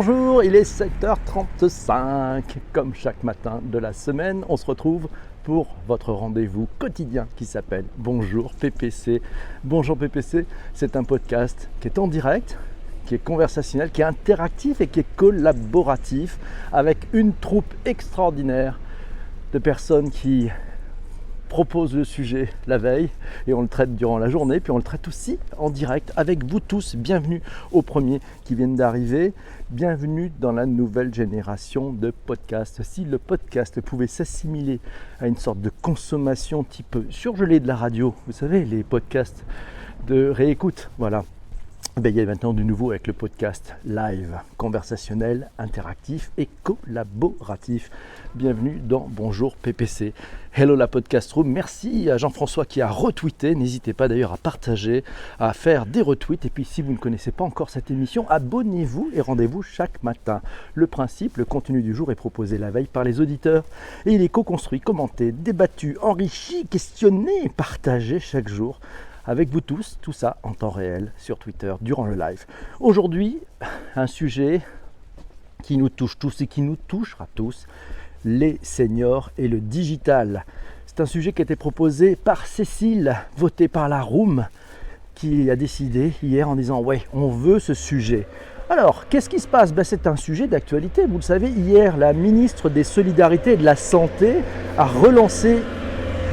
Bonjour, il est 7h35. Comme chaque matin de la semaine, on se retrouve pour votre rendez-vous quotidien qui s'appelle Bonjour PPC. Bonjour PPC, c'est un podcast qui est en direct, qui est conversationnel, qui est interactif et qui est collaboratif avec une troupe extraordinaire de personnes qui propose le sujet la veille et on le traite durant la journée, puis on le traite aussi en direct avec vous tous. Bienvenue aux premiers qui viennent d'arriver, bienvenue dans la nouvelle génération de podcasts. Si le podcast pouvait s'assimiler à une sorte de consommation type surgelé de la radio, vous savez, les podcasts de réécoute, voilà. Il y a maintenant du nouveau avec le podcast live, conversationnel, interactif et collaboratif. Bienvenue dans Bonjour PPC. Hello la podcast room. Merci à Jean-François qui a retweeté. N'hésitez pas d'ailleurs à partager, à faire des retweets. Et puis si vous ne connaissez pas encore cette émission, abonnez-vous et rendez-vous chaque matin. Le principe, le contenu du jour est proposé la veille par les auditeurs. Et il est co-construit, commenté, débattu, enrichi, questionné et partagé chaque jour avec vous tous, tout ça en temps réel sur Twitter durant le live. Aujourd'hui, un sujet qui nous touche tous et qui nous touchera tous, les seniors et le digital. C'est un sujet qui a été proposé par Cécile, voté par la Room, qui a décidé hier en disant « ouais, on veut ce sujet ». Alors, qu'est-ce qui se passe ? C'est un sujet d'actualité. Vous le savez, hier, la ministre des Solidarités et de la Santé a relancé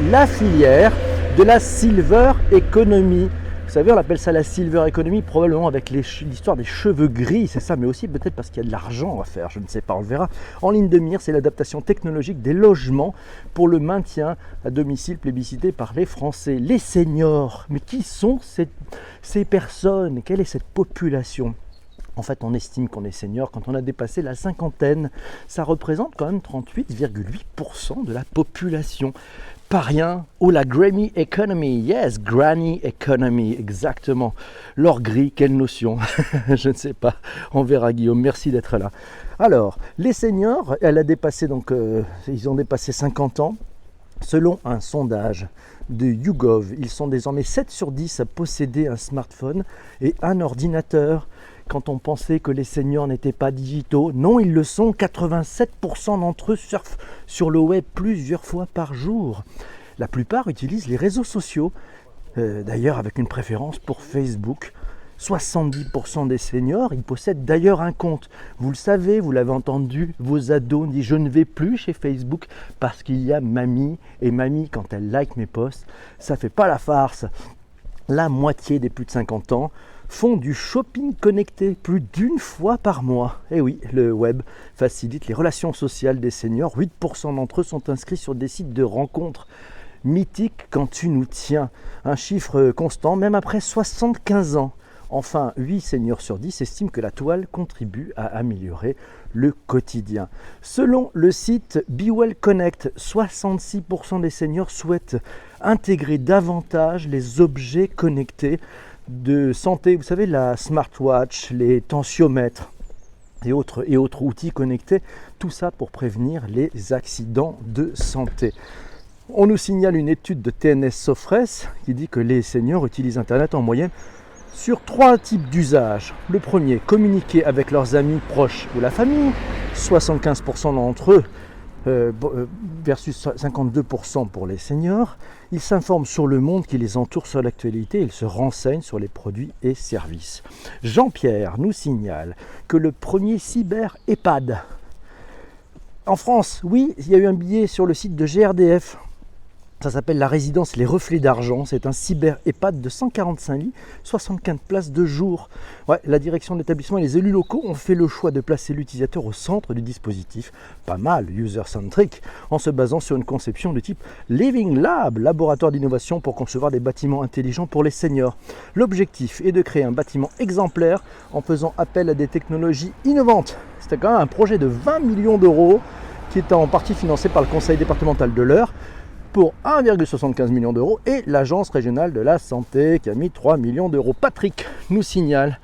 la filière de la Silver Economy. Vous savez, on appelle ça la Silver Economy, probablement avec l'histoire des cheveux gris, c'est ça, mais aussi peut-être parce qu'il y a de l'argent à faire, je ne sais pas, on le verra. En ligne de mire, c'est l'adaptation technologique des logements pour le maintien à domicile plébiscité par les Français. Les seniors, mais qui sont ces personnes ? Quelle est cette population ? En fait, on estime qu'on est senior quand on a dépassé la cinquantaine. Ça représente quand même 38,8% de la population. Pas rien. Oh, la Grammy Economy. Yes, Granny Economy, exactement. L'or gris, quelle notion. Je ne sais pas. On verra, Guillaume. Merci d'être là. Alors, les seniors, ils ont dépassé 50 ans. Selon un sondage de YouGov, ils sont désormais 7 sur 10 à posséder un smartphone et un ordinateur. Quand on pensait que les seniors n'étaient pas digitaux, non, ils le sont. 87% d'entre eux surfent sur le web plusieurs fois par jour. La plupart utilisent les réseaux sociaux, d'ailleurs avec une préférence pour Facebook. 70% des seniors, ils possèdent d'ailleurs un compte. Vous le savez, vous l'avez entendu, vos ados disent « je ne vais plus chez Facebook parce qu'il y a mamie ». Et mamie, quand elle like mes posts, ça ne fait pas la farce. La moitié des plus de 50 ans font du shopping connecté plus d'une fois par mois. Et oui, le web facilite les relations sociales des seniors. 8% d'entre eux sont inscrits sur des sites de rencontres. Mythique quand tu nous tiens. Un chiffre constant, même après 75 ans. Enfin, 8 seniors sur 10 estiment que la toile contribue à améliorer le quotidien. Selon le site BeWell Connect, 66% des seniors souhaitent intégrer davantage les objets connectés de santé. Vous savez, la smartwatch, les tensiomètres et autres outils connectés. Tout ça pour prévenir les accidents de santé. On nous signale une étude de TNS Sofres qui dit que les seniors utilisent Internet en moyenne sur 3 types d'usages. Le premier, communiquer avec leurs amis proches ou la famille, 75% d'entre eux versus 52% pour les seniors. Ils s'informent sur le monde qui les entoure, sur l'actualité, ils se renseignent sur les produits et services. Jean-Pierre nous signale que le premier cyber EHPAD en France, oui, il y a eu un billet sur le site de GRDF. Ça s'appelle la résidence Les Reflets d'Argent. C'est un cyber EHPAD de 145 lits, 75 places de jour. Ouais, la direction de l'établissement et les élus locaux ont fait le choix de placer l'utilisateur au centre du dispositif. Pas mal, user-centric, en se basant sur une conception de type Living Lab, laboratoire d'innovation pour concevoir des bâtiments intelligents pour les seniors. L'objectif est de créer un bâtiment exemplaire en faisant appel à des technologies innovantes. C'était quand même un projet de 20 millions d'euros qui est en partie financé par le conseil départemental de l'Eure pour 1,75 million d'euros et l'Agence régionale de la santé qui a mis 3 millions d'euros. Patrick nous signale,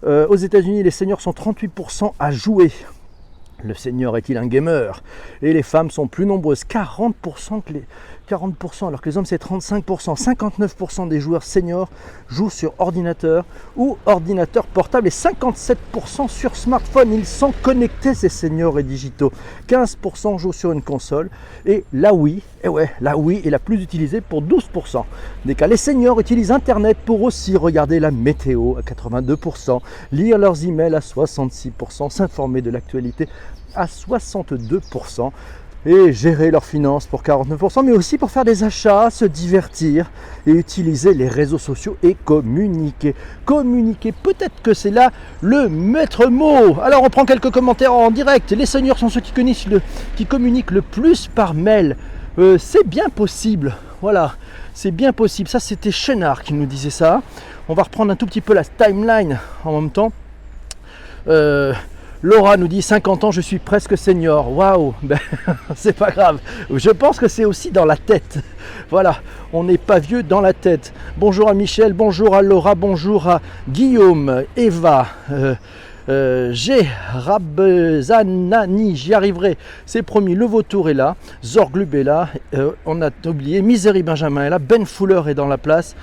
aux États-Unis, les seniors sont 38% à jouer. Le senior est-il un gamer ? Et les femmes sont plus nombreuses, 40% 40%, alors que les hommes c'est 35%. 59% des joueurs seniors jouent sur ordinateur ou ordinateur portable et 57% sur smartphone. Ils sont connectés, ces seniors et digitaux. 15% jouent sur une console et la Wii, la Wii est la plus utilisée pour 12% des cas. Les seniors utilisent Internet pour aussi regarder la météo à 82%, lire leurs emails à 66%, s'informer de l'actualité à 62%. Et gérer leurs finances pour 49%, mais aussi pour faire des achats, se divertir et utiliser les réseaux sociaux et communiquer. Communiquer, peut-être que c'est là le maître mot. Alors on prend quelques commentaires en direct. Les seniors sont ceux qui communiquent le plus par mail. C'est bien possible, voilà, c'est bien possible. Ça c'était Chénard qui nous disait ça. On va reprendre un tout petit peu la timeline en même temps. Laura nous dit 50 ans, je suis presque senior. Waouh, ben, c'est pas grave. Je pense que c'est aussi dans la tête. Voilà, on n'est pas vieux dans la tête. Bonjour à Michel, bonjour à Laura, bonjour à Guillaume, Eva, G, Rabzanani, j'y arriverai, c'est promis. Le Vautour est là, Zorglub est là, on a oublié, Misery Benjamin est là, Ben Fuller est dans la place.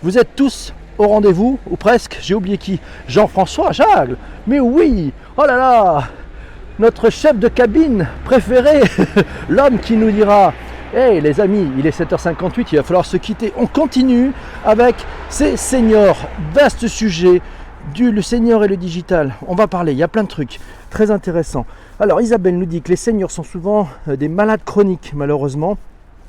Vous êtes tous au rendez-vous, ou presque, j'ai oublié qui? Jean-François Jagle, mais oui, oh là là, notre chef de cabine préféré, l'homme qui nous dira hey les amis, il est 7h58, il va falloir se quitter. On continue avec ces seniors, vaste sujet, le senior et le digital. On va parler, il y a plein de trucs très intéressants. Alors Isabelle nous dit que les seniors sont souvent des malades chroniques malheureusement,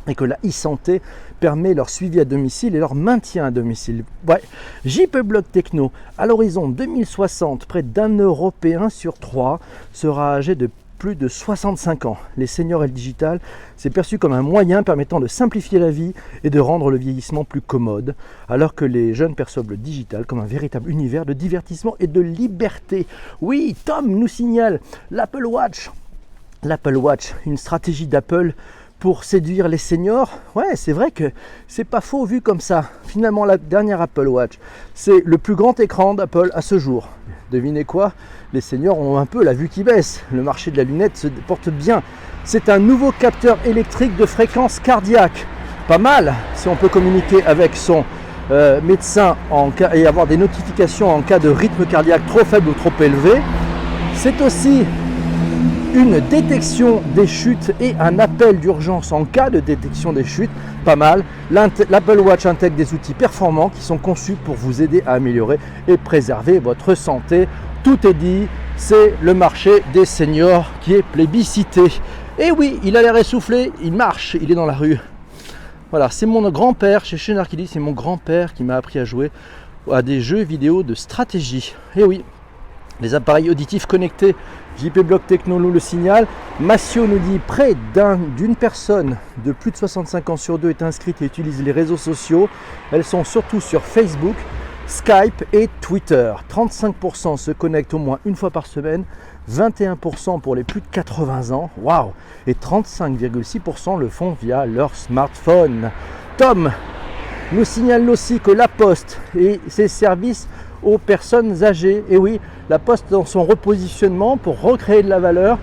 et que la e-santé permet leur suivi à domicile et leur maintien à domicile. Ouais. JP Bloc Techno, à l'horizon 2060, près d'un Européen sur 3 sera âgé de plus de 65 ans. Les seniors et le digital, c'est perçu comme un moyen permettant de simplifier la vie et de rendre le vieillissement plus commode, alors que les jeunes perçoivent le digital comme un véritable univers de divertissement et de liberté. Oui, Tom nous signale l'Apple Watch. L'Apple Watch, une stratégie d'Apple pour séduire les seniors. Ouais, c'est vrai que c'est pas faux vu comme ça. Finalement, la dernière Apple Watch, c'est le plus grand écran d'Apple à ce jour. Devinez quoi? Les seniors ont un peu la vue qui baisse. Le marché de la lunette se porte bien. C'est un nouveau capteur électrique de fréquence cardiaque. Pas mal si on peut communiquer avec son médecin et avoir des notifications en cas de rythme cardiaque trop faible ou trop élevé. C'est aussi une détection des chutes et un appel d'urgence en cas de détection des chutes. Pas mal. L'Apple Watch intègre des outils performants qui sont conçus pour vous aider à améliorer et préserver votre santé. Tout est dit, c'est le marché des seniors qui est plébiscité. Et oui, il a l'air essoufflé, il marche, il est dans la rue. Voilà, c'est mon grand-père, chez Chénard qui dit, c'est mon grand-père qui m'a appris à jouer à des jeux vidéo de stratégie. Et oui, les appareils auditifs connectés, JP Bloc Techno nous le signale. Massio nous dit près d'une personne de plus de 65 ans sur deux est inscrite et utilise les réseaux sociaux. Elles sont surtout sur Facebook, Skype et Twitter. 35% se connectent au moins une fois par semaine, 21% pour les plus de 80 ans, waouh, et 35,6% le font via leur smartphone. Tom nous signale aussi que La Poste et ses services aux personnes âgées, et oui, La Poste dans son repositionnement pour recréer de la valeur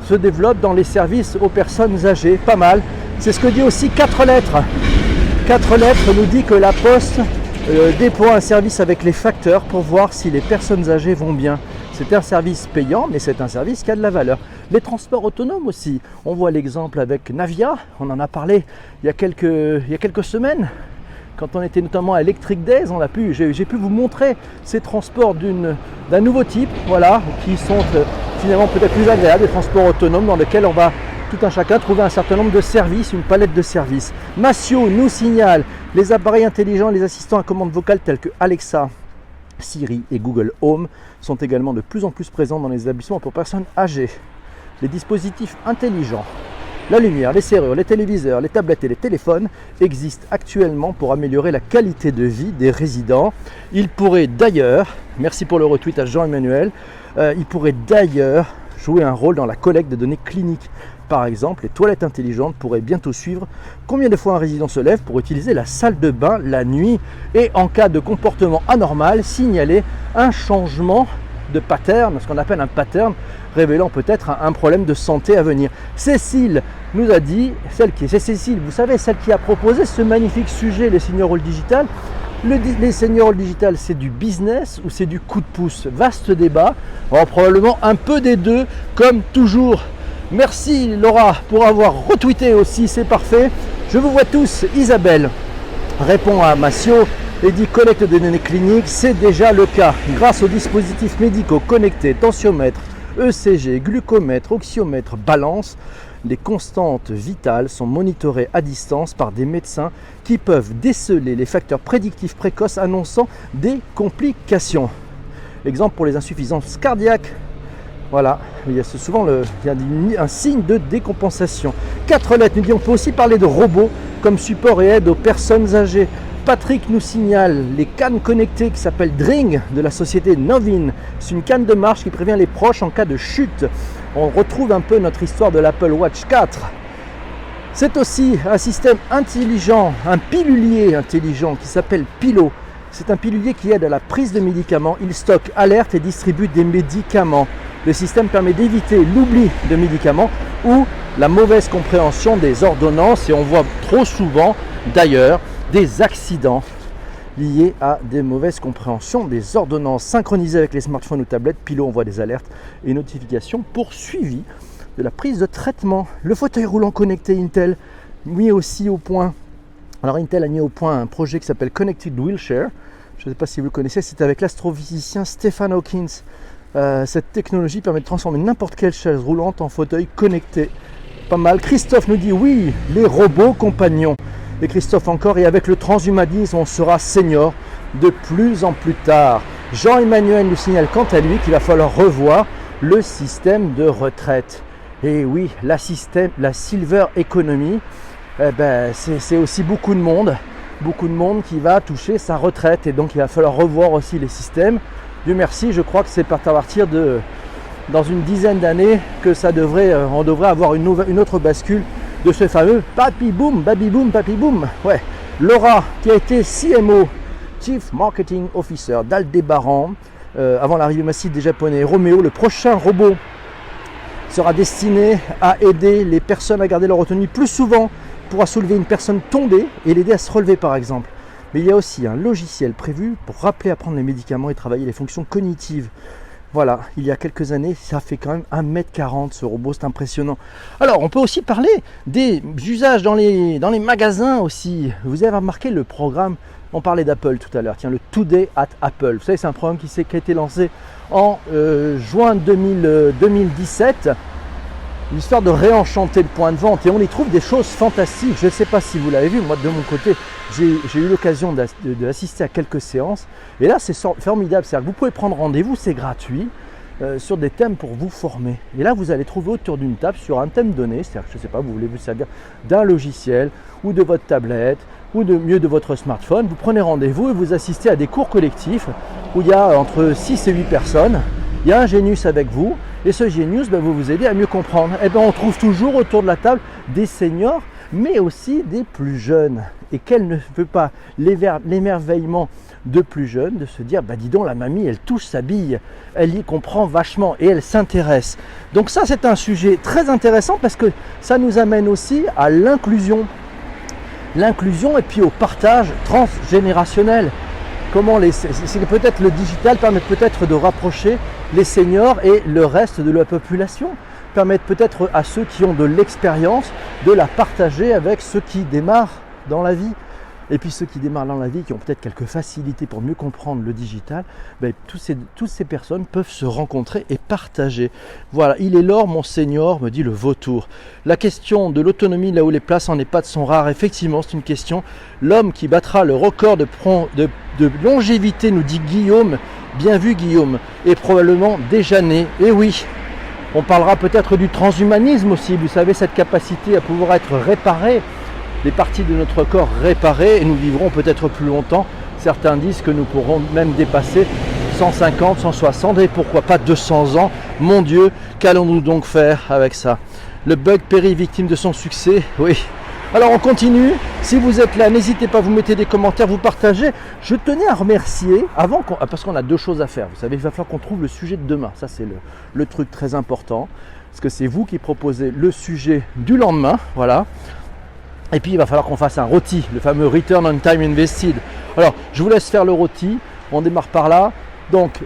se développe dans les services aux personnes âgées, pas mal. C'est ce que dit aussi 4 lettres. 4 lettres nous dit que La Poste déploie un service avec les facteurs pour voir si les personnes âgées vont bien. C'est un service payant, mais c'est un service qui a de la valeur. Les transports autonomes aussi. On voit l'exemple avec Navia, on en a parlé il y a quelques semaines. Quand on était notamment à Electric Days, j'ai pu vous montrer ces transports d'un nouveau type, voilà, qui sont finalement peut-être plus agréables, des transports autonomes dans lesquels on va tout un chacun trouver un certain nombre de services, une palette de services. Massio nous signale les appareils intelligents, les assistants à commande vocale tels que Alexa, Siri et Google Home sont également de plus en plus présents dans les établissements pour personnes âgées. Les dispositifs intelligents, la lumière, les serrures, les téléviseurs, les tablettes et les téléphones existent actuellement pour améliorer la qualité de vie des résidents. Il pourrait d'ailleurs, merci pour le retweet à Jean-Emmanuel, il pourrait d'ailleurs jouer un rôle dans la collecte de données cliniques. Par exemple, les toilettes intelligentes pourraient bientôt suivre combien de fois un résident se lève pour utiliser la salle de bain la nuit et en cas de comportement anormal, signaler un changement de pattern, ce qu'on appelle un pattern, révélant peut-être un problème de santé à venir. Cécile nous a dit, c'est Cécile, vous savez, celle qui a proposé ce magnifique sujet, les senior all digital. Les senior all digital, c'est du business ou c'est du coup de pouce? Vaste débat, alors, probablement un peu des deux, comme toujours. Merci Laura pour avoir retweeté aussi, c'est parfait. Je vous vois tous. Isabelle répond à Massio et dit collecte de données cliniques, c'est déjà le cas. Grâce aux dispositifs médicaux connectés, tensiomètre, ECG, glucomètre, oxymètre, balance, les constantes vitales sont monitorées à distance par des médecins qui peuvent déceler les facteurs prédictifs précoces annonçant des complications. Exemple pour les insuffisances cardiaques. Voilà, il y a souvent un signe de décompensation. 4 lettres, nous dit on peut aussi parler de robots comme support et aide aux personnes âgées. Patrick nous signale les cannes connectées qui s'appellent Dring de la société Novin. C'est une canne de marche qui prévient les proches en cas de chute. On retrouve un peu notre histoire de l'Apple Watch 4. C'est aussi un système intelligent, un pilulier intelligent qui s'appelle Pilo. C'est un pilulier qui aide à la prise de médicaments. Il stocke, alerte et distribue des médicaments. Le système permet d'éviter l'oubli de médicaments ou la mauvaise compréhension des ordonnances. Et on voit trop souvent d'ailleurs des accidents liés à des mauvaises compréhensions des ordonnances. Synchronisées avec les smartphones ou tablettes, Pilo envoie des alertes et notifications pour suivi de la prise de traitement. Le fauteuil roulant connecté Intel, mis aussi au point. Alors Intel a mis au point un projet qui s'appelle Connected Wheelchair. Je ne sais pas si vous le connaissez, c'est avec l'astrophysicien Stephen Hawking. Cette technologie permet de transformer n'importe quelle chaise roulante en fauteuil connecté. Pas mal. Christophe nous dit oui, les robots compagnons. Et Christophe encore, et avec le transhumanisme, on sera senior de plus en plus tard. Jean-Emmanuel nous signale quant à lui qu'il va falloir revoir le système de retraite. Et oui, la silver economy, c'est aussi beaucoup de monde qui va toucher sa retraite. Et donc il va falloir revoir aussi les systèmes. Dieu merci, je crois que c'est à partir de dans une dizaine d'années que on devrait avoir une autre bascule de ce fameux papi boom, baby boom, papi boom. Ouais. Laura, qui a été CMO, Chief Marketing Officer d'Aldebaran, avant l'arrivée massive des Japonais. Roméo, le prochain robot, sera destiné à aider les personnes à garder leur autonomie plus souvent, pourra soulever une personne tombée et l'aider à se relever par exemple. Mais il y a aussi un logiciel prévu pour rappeler à prendre les médicaments et travailler les fonctions cognitives. Voilà, il y a quelques années, ça fait quand même 1m40 ce robot, c'est impressionnant. Alors, on peut aussi parler des usages dans les magasins aussi. Vous avez remarqué le programme, on parlait d'Apple tout à l'heure, tiens, le Today at Apple. Vous savez, c'est un programme qui a été lancé en juin 2017. L'histoire de réenchanter le point de vente et on y trouve des choses fantastiques. Je ne sais pas si vous l'avez vu, moi de mon côté j'ai eu l'occasion d'assister à quelques séances et là c'est formidable, c'est-à-dire que vous pouvez prendre rendez-vous, c'est gratuit sur des thèmes pour vous former et là vous allez trouver autour d'une table sur un thème donné, c'est-à-dire que je ne sais pas, vous voulez vous servir d'un logiciel ou de votre tablette ou de votre smartphone, vous prenez rendez-vous et vous assistez à des cours collectifs où il y a entre 6 et 8 personnes. Il y a un génius avec vous et ce génius va vous aider à mieux comprendre. Et bien on trouve toujours autour de la table des seniors mais aussi des plus jeunes. Et quel ne veut pas l'émerveillement de plus jeunes de se dire dis donc la mamie elle touche sa bille, elle y comprend vachement et elle s'intéresse. Donc ça c'est un sujet très intéressant parce que ça nous amène aussi à l'inclusion et puis au partage transgénérationnel. C'est peut-être le digital permet peut-être de rapprocher les seniors et le reste de la population, permettre peut-être à ceux qui ont de l'expérience de la partager avec ceux qui démarrent dans la vie. Et puis ceux qui démarrent dans la vie, qui ont peut-être quelques facilités pour mieux comprendre le digital, toutes ces personnes peuvent se rencontrer et partager. Voilà, il est l'or mon senior, me dit le vautour. La question de l'autonomie là où les places en EHPAD sont rares, effectivement c'est une question. L'homme qui battra le record de longévité, nous dit Guillaume, bien vu Guillaume, est probablement déjà né. Et oui, on parlera peut-être du transhumanisme aussi, vous savez cette capacité à pouvoir être réparé. Les parties de notre corps réparées et nous vivrons peut-être plus longtemps. Certains disent que nous pourrons même dépasser 150, 160 et pourquoi pas 200 ans. Mon Dieu, qu'allons-nous donc faire avec ça? Le bug périt victime de son succès. Oui, Alors on continue, si vous êtes là, n'hésitez pas, vous mettez des commentaires, vous partagez. Je tenais à remercier, parce qu'on a deux choses à faire, vous savez, il va falloir qu'on trouve le sujet de demain, ça c'est le truc très important, parce que c'est vous qui proposez le sujet du lendemain, voilà. Et puis il va falloir qu'on fasse un rôti, le fameux Return on Time Invested. Alors je vous laisse faire le rôti, on démarre par là. Donc,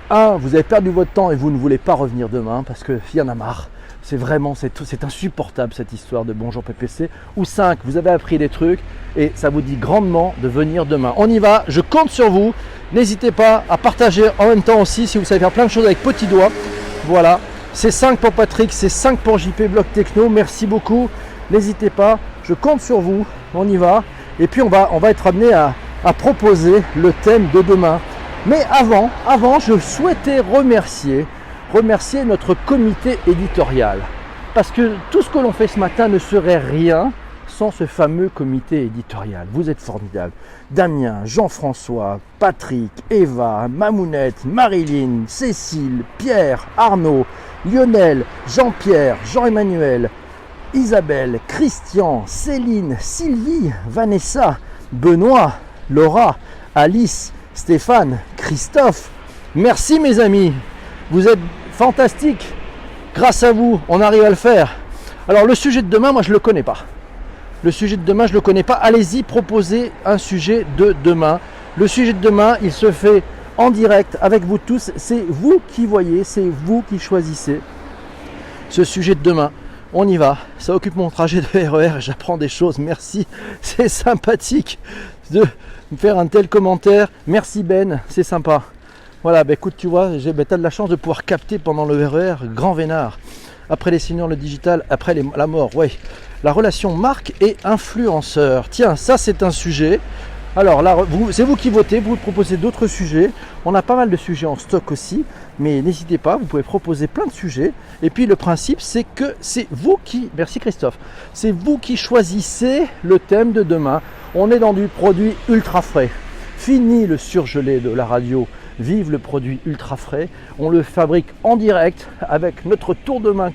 vous avez perdu votre temps et vous ne voulez pas revenir demain parce qu'il y en a marre. C'est insupportable cette histoire de Bonjour PPC. Ou 5, vous avez appris des trucs et ça vous dit grandement de venir demain. On y va, je compte sur vous. N'hésitez pas à partager en même temps aussi si vous savez faire plein de choses avec petit doigt. Voilà, c'est 5 pour Patrick, c'est 5 pour JP Bloc Techno. Merci beaucoup. N'hésitez pas, je compte sur vous. On y va. Et puis on va être amené à proposer le thème de demain. Mais avant, je souhaitais remercier notre comité éditorial. Parce que tout ce que l'on fait ce matin ne serait rien sans ce fameux comité éditorial. Vous êtes formidables. Damien, Jean-François, Patrick, Eva, Mamounette, Marilyn, Cécile, Pierre, Arnaud, Lionel, Jean-Pierre, Jean-Emmanuel, Isabelle, Christian, Céline, Sylvie, Vanessa, Benoît, Laura, Alice, Stéphane, Christophe. Merci mes amis. Vous êtes fantastique. Grâce à vous, on arrive à le faire. Alors le sujet de demain, moi je ne le connais pas. Le sujet de demain, je ne le connais pas. Allez-y, proposez un sujet de demain. Le sujet de demain, il se fait en direct avec vous tous. C'est vous qui voyez, c'est vous qui choisissez ce sujet de demain. On y va. Ça occupe mon trajet de RER et j'apprends des choses. Merci. C'est sympathique de me faire un tel commentaire. Merci Ben, c'est sympa. Voilà, bah écoute, tu vois, tu as de la chance de pouvoir capter pendant le RER, grand vénard. Après les seniors, le digital, après la mort, ouais. La relation marque et influenceur. Tiens, ça c'est un sujet. Alors là, c'est vous qui votez, vous proposez d'autres sujets. On a pas mal de sujets en stock aussi, mais n'hésitez pas, vous pouvez proposer plein de sujets. Et puis le principe, c'est que c'est vous qui, merci Christophe, c'est vous qui choisissez le thème de demain. On est dans du produit ultra frais. Fini le surgelé de la radio. Vive le produit ultra frais. On le fabrique en direct avec notre tour de main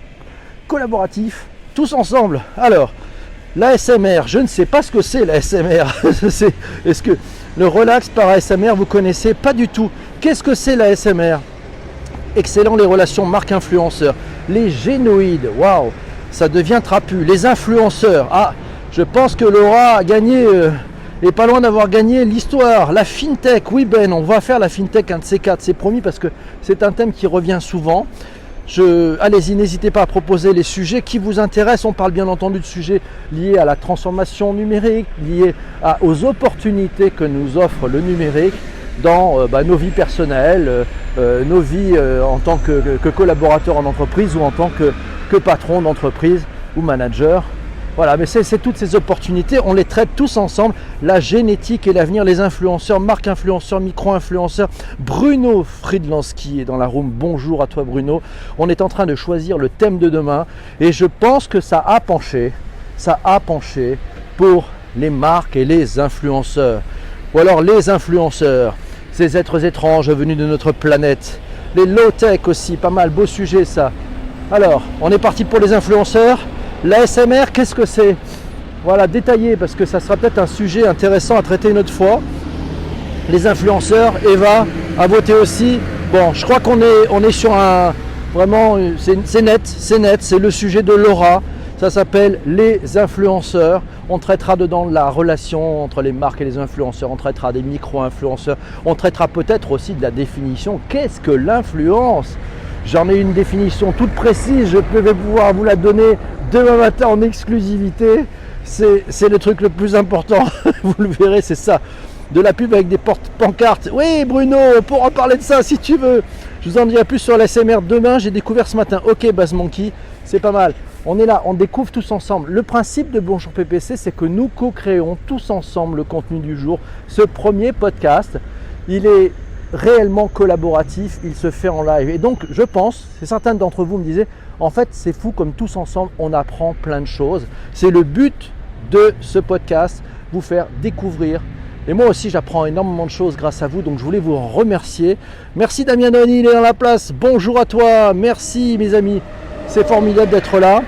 collaboratif, tous ensemble. Alors, l'ASMR, je ne sais pas ce que c'est l'ASMR. Est-ce que le relax par ASMR, vous connaissez? Pas du tout. Qu'est-ce que c'est l'ASMR? Excellent, les relations marque-influenceur. Les génoïdes, waouh, ça devient trapu. Les influenceurs, je pense que Laura a gagné... Et pas loin d'avoir gagné l'histoire, la FinTech. Oui Ben, on va faire la FinTech, un de ces quatre, c'est promis parce que c'est un thème qui revient souvent. Allez-y, n'hésitez pas à proposer les sujets qui vous intéressent. On parle bien entendu de sujets liés à la transformation numérique, liés aux opportunités que nous offre le numérique dans nos vies personnelles, nos vies en tant que collaborateur en entreprise ou en tant que patron d'entreprise ou manager. Voilà, mais c'est toutes ces opportunités, on les traite tous ensemble. La génétique et l'avenir, les influenceurs, marque influenceurs, micro-influenceurs. Bruno Friedlanski est dans la room. Bonjour à toi Bruno. On est en train de choisir le thème de demain et je pense que ça a penché pour les marques et les influenceurs. Ou alors les influenceurs, ces êtres étranges venus de notre planète. Les low-tech aussi, pas mal, beau sujet ça. Alors, on est parti pour les influenceurs. L'ASMR, qu'est-ce que c'est? Voilà, détaillé, parce que ça sera peut-être un sujet intéressant à traiter une autre fois. Les influenceurs, Eva a voté aussi. Bon, je crois qu'on est sur un... Vraiment, c'est net, c'est le sujet de Laura. Ça s'appelle les influenceurs. On traitera dedans la relation entre les marques et les influenceurs. On traitera des micro-influenceurs. On traitera peut-être aussi de la définition. Qu'est-ce que l'influence? J'en ai une définition toute précise. Je vais pouvoir vous la donner demain matin en exclusivité. C'est le truc le plus important. Vous le verrez, c'est ça. De la pub avec des pancartes. Oui Bruno, on pourra parler de ça si tu veux. Je vous en dirai plus sur l'ASMR demain. J'ai découvert ce matin. Ok Buzz Monkey, c'est pas mal. On est là, on découvre tous ensemble. Le principe de Bonjour PPC, c'est que nous co-créons tous ensemble le contenu du jour. Ce premier podcast, il est réellement collaboratif, il se fait en live. Et donc, je pense, certains d'entre vous me disaient, en fait, c'est fou comme tous ensemble, on apprend plein de choses. C'est le but de ce podcast, vous faire découvrir. Et moi aussi, j'apprends énormément de choses grâce à vous, donc je voulais vous en remercier. Merci Damien Donny, il est dans la place. Bonjour à toi, merci mes amis. C'est formidable d'être là.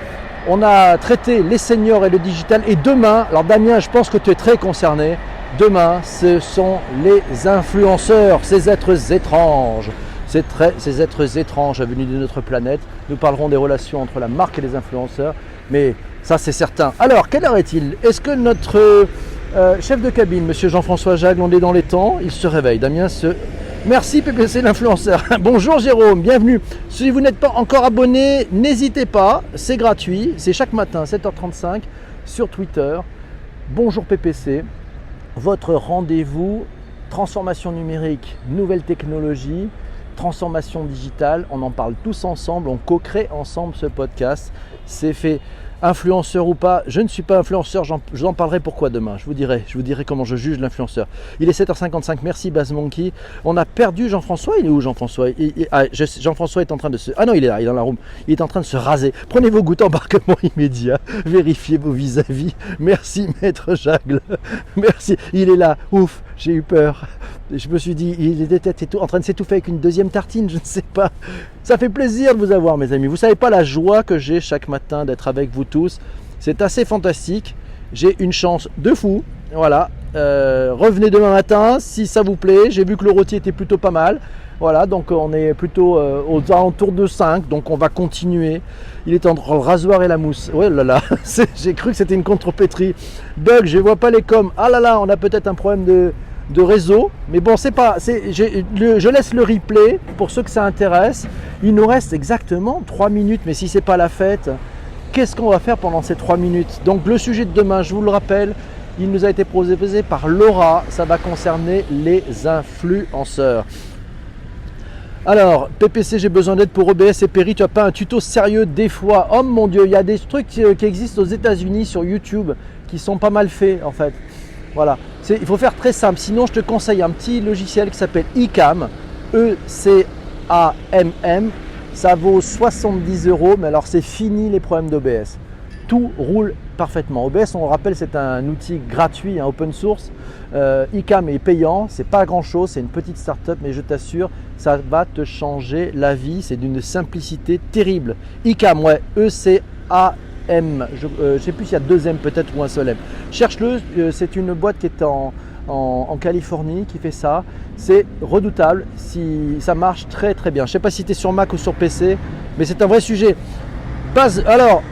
On a traité les seniors et le digital. Et demain, alors Damien, je pense que tu es très concerné. Demain, ce sont les influenceurs, ces êtres étranges. Ces êtres étranges venus de notre planète. Nous parlerons des relations entre la marque et les influenceurs. Mais ça, c'est certain. Alors, quelle heure est-il? Est-ce que notre chef de cabine, monsieur Jean-François Jagle, on est dans les temps? Il se réveille. Damien se... Merci PPC l'influenceur. Bonjour Jérôme, bienvenue. Si vous n'êtes pas encore abonné, n'hésitez pas, c'est gratuit. C'est chaque matin, 7h35, sur Twitter. Bonjour PPC, votre rendez-vous transformation numérique, nouvelles technologies, transformation digitale. On en parle tous ensemble, on co-crée ensemble ce podcast. C'est fait. Influenceur ou pas, je ne suis pas influenceur, je vous en parlerai pourquoi demain, je vous dirai comment je juge l'influenceur. Il est 7h55, merci Baz Monkey. On a perdu Jean-François, il est où Jean-François? Jean-François est en train de se... Ah non, il est là, il est dans la room, il est en train de se raser. Prenez vos gouttes embarquement immédiat, vérifiez vos vis-à-vis. Merci Maître Jagle, merci, il est là, ouf, j'ai eu peur. Je me suis dit, il était peut-être en train de s'étouffer avec une deuxième tartine, je ne sais pas. Ça fait plaisir de vous avoir mes amis. Vous ne savez pas la joie que j'ai chaque matin d'être avec vous tous. C'est assez fantastique. J'ai une chance de fou. Voilà. Revenez demain matin si ça vous plaît. J'ai vu que le rôti était plutôt pas mal. Voilà, donc on est plutôt aux alentours de 5. Donc on va continuer. Il est entre le rasoir et la mousse. Ouais là là, j'ai cru que c'était une contrepétrie. Doug, je ne vois pas les coms. Ah là là, on a peut-être un problème de réseau, mais bon, c'est pas, je laisse le replay pour ceux que ça intéresse. Il nous reste exactement 3 minutes, mais si c'est pas la fête, qu'est-ce qu'on va faire pendant ces 3 minutes? Donc le sujet de demain, je vous le rappelle, il nous a été proposé par Laura, ça va concerner les influenceurs. Alors, PPC, j'ai besoin d'aide pour OBS et Perry, tu n'as pas un tuto sérieux des fois? Oh mon Dieu, il y a des trucs qui existent aux États-Unis sur YouTube qui sont pas mal faits en fait. Voilà, il faut faire très simple, sinon je te conseille un petit logiciel qui s'appelle eCam, E-C-A-M-M, ça vaut 70 €, mais alors c'est fini les problèmes d'OBS. Tout roule parfaitement. OBS, on le rappelle, c'est un outil gratuit, open source. eCam est payant, c'est pas grand chose, c'est une petite start-up, mais je t'assure, ça va te changer la vie, c'est d'une simplicité terrible. eCam, ouais, E-C-A-M. Je ne sais plus s'il y a 2 M peut-être ou un seul M. Cherche-le, c'est une boîte qui est en Californie qui fait ça. C'est redoutable, ça marche très très bien. Je ne sais pas si tu es sur Mac ou sur PC, mais c'est un vrai sujet. Alors,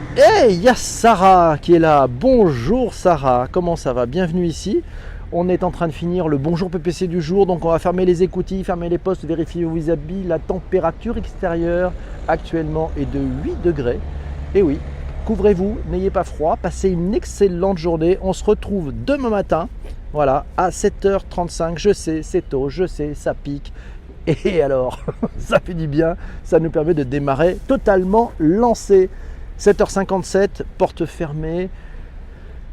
il y a Sarah qui est là. Bonjour Sarah, comment ça va? Bienvenue ici. On est en train de finir le bonjour PPC du jour, donc on va fermer les écoutilles, fermer les postes, vérifier vos vis-à-vis. La température extérieure actuellement est de 8 degrés. Et oui, couvrez-vous, n'ayez pas froid, passez une excellente journée. On se retrouve demain matin, voilà, à 7h35. Je sais, c'est tôt, je sais, ça pique. Et alors, ça fait du bien, ça nous permet de démarrer totalement lancé. 7h57, porte fermée.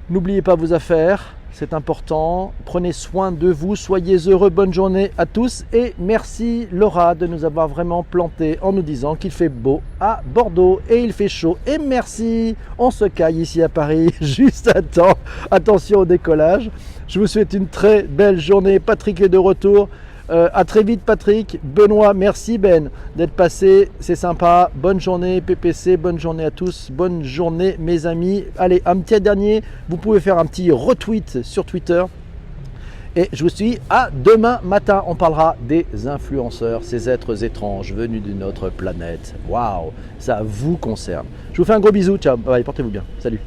N'oubliez pas vos affaires, c'est important. Prenez soin de vous, soyez heureux, bonne journée à tous. Et merci Laura de nous avoir vraiment planté en nous disant qu'il fait beau à Bordeaux et il fait chaud. Et merci, on se caille ici à Paris, juste à temps. Attention au décollage. Je vous souhaite une très belle journée. Patrick est de retour. À très vite Patrick. Benoît, merci Ben d'être passé, c'est sympa. Bonne journée PPC, bonne journée à tous, bonne journée mes amis. Allez, un petit dernier, vous pouvez faire un petit retweet sur Twitter. Et je vous dis à demain matin, on parlera des influenceurs, ces êtres étranges venus d'une autre planète. Waouh, ça vous concerne. Je vous fais un gros bisou, ciao, bye, portez-vous bien, salut.